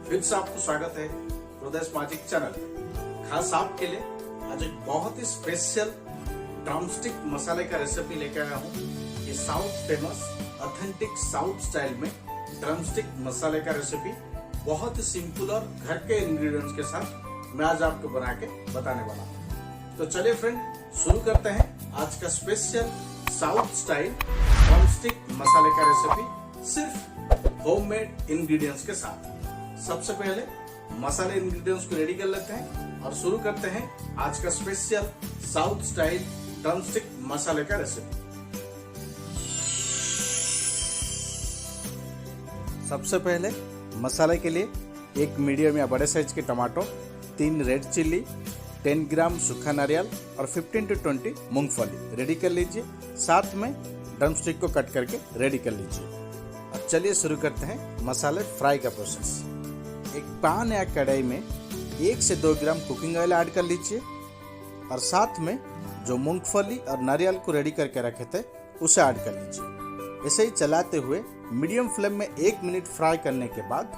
फिर से आपको स्वागत है प्रदेश मैजिक चैनल पे। खास आपके लिए आज एक बहुत ही स्पेशल ड्रमस्टिक मसाले का रेसिपी लेके आया हूँ। ये south famous authentic south style में ड्रमस्टिक मसाले का रेसिपी बहुत ही सिंपल और घर के इंग्रेडिएंट्स के साथ मैं आज आपको बना के बताने वाला हूँ। तो चलिए फ्रेंड, शुरू करते हैं आज का स्पेशल साउथ स्टाइल ड्रमस्टिक मसाले का रेसिपी सिर्फ होममेड इंग्रेडिएंट्स के साथ। सबसे पहले मसाले इंग्रेडिएंट्स को रेडी कर लेते हैं और शुरू करते हैं आज का स्पेशल साउथ स्टाइल ड्रमस्टिक मसाले का रेसिपी। सबसे पहले मसाले के लिए एक मीडियम या बड़े साइज के टमाटो, 3 रेड चिल्ली, 10 ग्राम सूखा नारियल और 15 to 20 मूंगफली रेडी कर लीजिए। साथ में ड्रमस्टिक को कट करके रेडी कर लीजिए। अब चलिए शुरू करते हैं मसाले फ्राई का प्रोसेस। एक पैन या कढ़ाई में 1 से 2 ग्राम कुकिंग ऑयल ऐड कर लीजिए और साथ में जो मूंगफली और नारियल को रेडी करके रखे थे उसे ऐड कर लीजिए। ऐसे ही चलाते हुए मीडियम फ्लेम में 1 मिनट फ्राई करने के बाद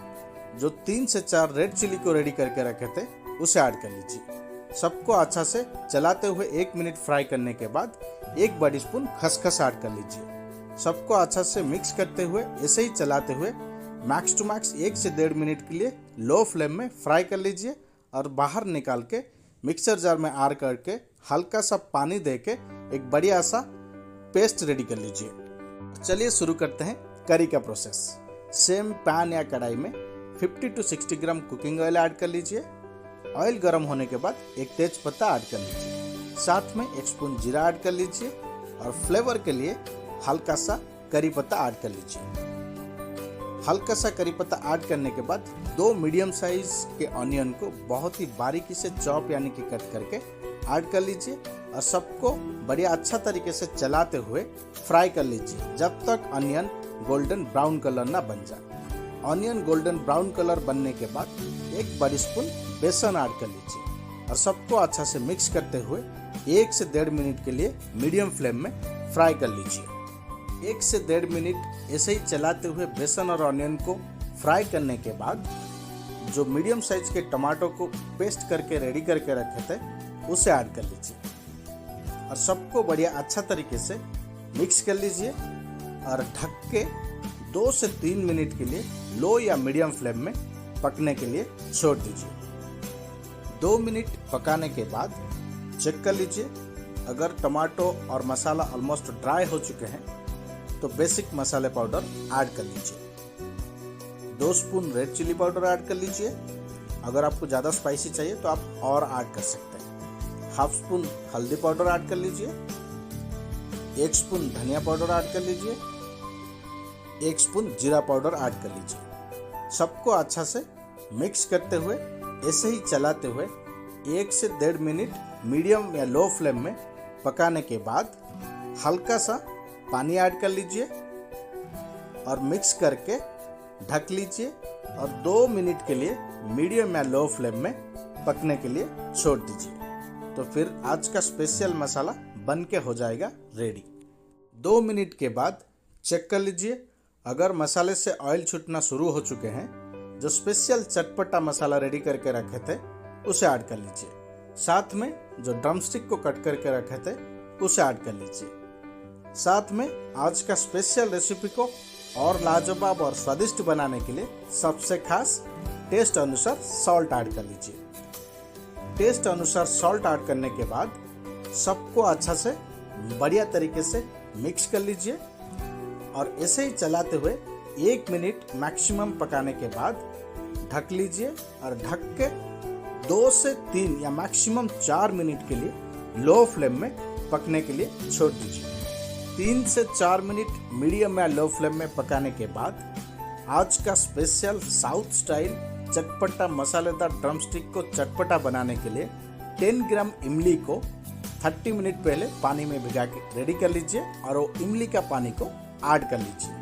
जो 3 से 4 रेड चिली को रेडी करके रखे थे उसे ऐड कर लीजिए। सबको अच्छा से चलाते हुए 1 मिनट फ्राई करने के बाद 1 बड़ी स्पून खसखस ऐड कर लीजिए। सबको अच्छा से मिक्स करते हुए ऐसे ही चलाते हुए मैक्स टू मैक्स 1 से 1.5 मिनट के लिए लो फ्लेम में फ्राई कर लीजिए और बाहर निकाल के मिक्सर जार में ऐड करके हल्का सा पानी देके एक बढ़िया सा पेस्ट रेडी कर लीजिए। चलिए शुरू करते हैं करी का प्रोसेस। सेम पैन या कढ़ाई में 50 to 60 gram cooking oil add कर लीजिए। ऑयल गर्म होने के बाद एक तेज पत्ता ऐड कर लीजिए। साथ में 1 स्पून जीरा ऐड कर लीजिए और फ्लेवर के लिए हल्का सा करी पत्ता ऐड कर लीजिए। हल्का सा करी पत्ता ऐड करने के बाद 2 मीडियम साइज के ऑनियन को बहुत ही बारीकी से चॉप यानी कि कट करके ऐड कर लीजिए और सबको बढ़िया अच्छा तरीके से चलाते हुए फ्राई कर लीजिए जब तक ऑनियन गोल्डन ब्राउन कलर ना बन जाए। ऑनियन गोल्डन ब्राउन कलर बनने के बाद 1 बड़ी स्पून बेसन ऐड कर लीजिए और सबको अच्छा से मिक्स करते हुए 1 से 1.5 मिनट के लिए मीडियम फ्लेम में फ्राई कर लीजिए। 1 से 1.5 मिनट ऐसे ही चलाते हुए बेसन और ऑनियन को फ्राई करने के बाद जो मीडियम साइज के टमाटो को पेस्ट करके रेडी करके रखे थे उसे ऐड कर लीजिए और सबको बढ़िया अच्छा तरीके से मिक्स कर लीजिए और ढक के 2 से 3 मिनट के लिए लो या मीडियम फ्लेम में पकने के लिए छोड़ दीजिए। 2 मिनट पकाने के बाद चेक कर लीजिए। अगर टमाटो और मसाला ऑलमोस्ट ड्राई हो चुके हैं तो बेसिक मसाले पाउडर ऐड कर लीजिए। 2 spoon red chili powder add कर लीजिए। अगर आपको ज़्यादा स्पाइसी चाहिए तो आप और ऐड कर सकते हैं। 1/2 स्पून हल्दी पाउडर ऐड कर लीजिए। 1 स्पून धनिया पाउडर ऐड कर लीजिए। 1 स्पून जीरा पाउडर ऐड कर लीजिए। सबको अच्छा से मिक्स करते हुए ऐसे ही चलाते हुए 1 से 1.5 मिनट मीडियम या लो फ्लेम में पकाने के बाद हल्का सा पानी ऐड कर लीजिए और मिक्स करके ढक लीजिए और 2 मिनट के लिए मीडियम या लो फ्लेम में पकने के लिए छोड़ दीजिए। तो फिर आज का स्पेशल मसाला बन के हो जाएगा रेडी। 2 मिनट के बाद चेक कर लीजिए। अगर मसाले से ऑयल छूटना शुरू हो चुके हैं, जो स्पेशल चटपटा मसाला रेडी करके रखे थे उसे ऐड कर लीजिए। साथ में जो ड्रमस्टिक को कट करके रखे थे उसे ऐड कर लीजिए। साथ में आज का स्पेशल रेसिपी को और लाजवाब और स्वादिष्ट बनाने के लिए सबसे खास टेस्ट अनुसार सॉल्ट ऐड कर लीजिए। टेस्ट अनुसार सॉल्ट ऐड करने के बाद सबको अच्छा से बढ़िया तरीके से मिक्स कर लीजिए और ऐसे ही चलाते हुए 1 मिनट मैक्सिमम पकाने के बाद ढक लीजिए और ढक के 2 से 3 या मैक्सिमम 4 मिनट के लिए लो फ्लेम में पकने के लिए छोड़ दीजिए। 3 से 4 मिनट मीडियम या लो फ्लेम में पकाने के बाद आज का स्पेशल साउथ स्टाइल चटपटा मसालेदार ड्रमस्टिक को चटपटा बनाने के लिए 10 ग्राम इमली को 30 मिनट पहले पानी में भिगा के रेडी कर लीजिए और वो इमली का पानी को ऐड कर लीजिए।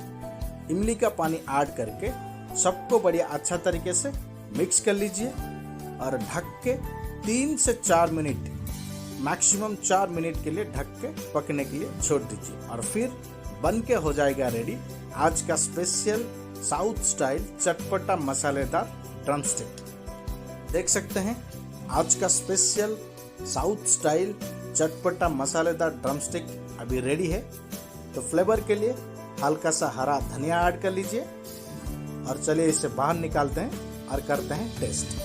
इमली का पानी ऐड करके सबको बढ़िया अच्छा तरीके से मिक्स कर लीजिए और ढक के 3 से 4 मिनट मैक्सिमम 4 मिनट के लिए ढक के पकने के लिए छोड़ दीजिए और फिर बन के हो जाएगा रेडी आज का स्पेशल साउथ स्टाइल चटपटा मसालेदार ड्रम स्टिक। देख सकते हैं आज का स्पेशल साउथ स्टाइल चटपटा मसालेदार ड्रम स्टिक अभी रेडी है। तो फ्लेवर के लिए हल्का सा हरा धनिया ऐड कर लीजिए और चलिए इसे बाहर निकालते हैं और करते हैं टेस्ट।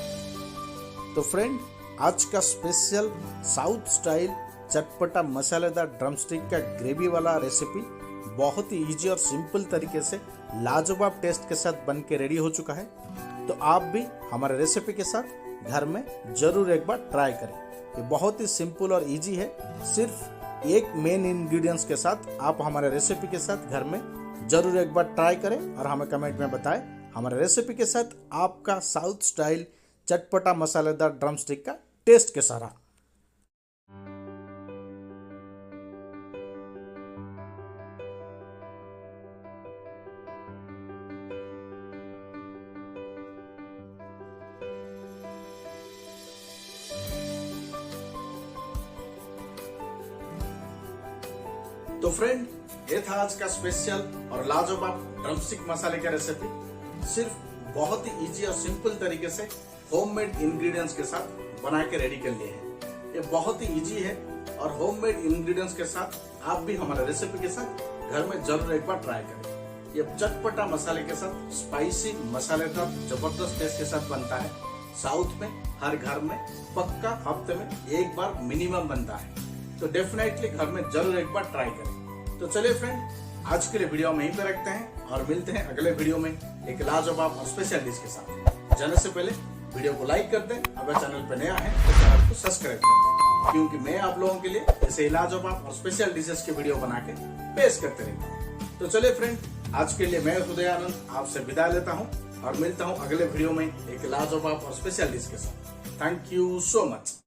तो फ्रेंड, आज का स्पेशल साउथ स्टाइल चटपटा मसालेदार ड्रम स्टिक का ग्रेवी वाला रेसिपी बहुत ही इजी और सिंपल तरीके से लाजवाब टेस्ट के साथ बन के रेडी हो चुका है। तो आप भी हमारे रेसिपी के साथ घर में जरूर एक बार ट्राई करें। ये बहुत ही सिंपल और इजी है। सिर्फ एक मेन इंग्रेडिएंट्स के साथ आप हमारे रेसिपी के साथ घर में जरूर एक बार ट्राई करें और हमें कमेंट में बताएं हमारे रेसिपी के साथ आपका साउथ स्टाइल चटपटा मसालेदार ड्रम स्टिक का टेस्ट कैसा रहा। तो फ्रेंड, ये था आज का स्पेशल और लाजवाब ड्रमस्टिक मसाले का रेसिपी। सिर्फ बहुत ही इजी और सिंपल तरीके से होममेड इंग्रेडिएंट्स के साथ बना के रेडी कर लिए हैं। ये बहुत ही इजी है और होममेड इंग्रेडिएंट्स के साथ आप भी हमारे रेसिपी के साथ घर में जरूर एक बार ट्राई करें। ये चटपटा मसाले के साथ स्पाइसी मसालेदार जबरदस्त टेस्ट के साथ बनता है। साउथ में हर घर में पक्का हफ्ते में एक बार मिनिमम बनता है। तो डेफिनेटली घर में जरूर एक बार ट्राई करें। तो चलिए फ्रेंड, आज के लिए वीडियो में यहीं पे रखते हैं और मिलते हैं अगले वीडियो में एक लाजवाब और स्पेशल डिश के साथ। जाने से पहले वीडियो को लाइक कर दें। अगर चैनल पर नया है तो चैनल को सब्सक्राइब कर दें, क्योंकि मैं आप लोगों के लिए ऐसे लाजवाब और स्पेशल डिशेस के वीडियो बना के पेश करते रहता हूँ। तो चलिए फ्रेंड, आज के लिए मैं हृदयानंद आपसे विदा लेता हूँ और मिलता हूँ अगले वीडियो में एक लाजवाब और स्पेशल डिश के साथ। Thank you so much.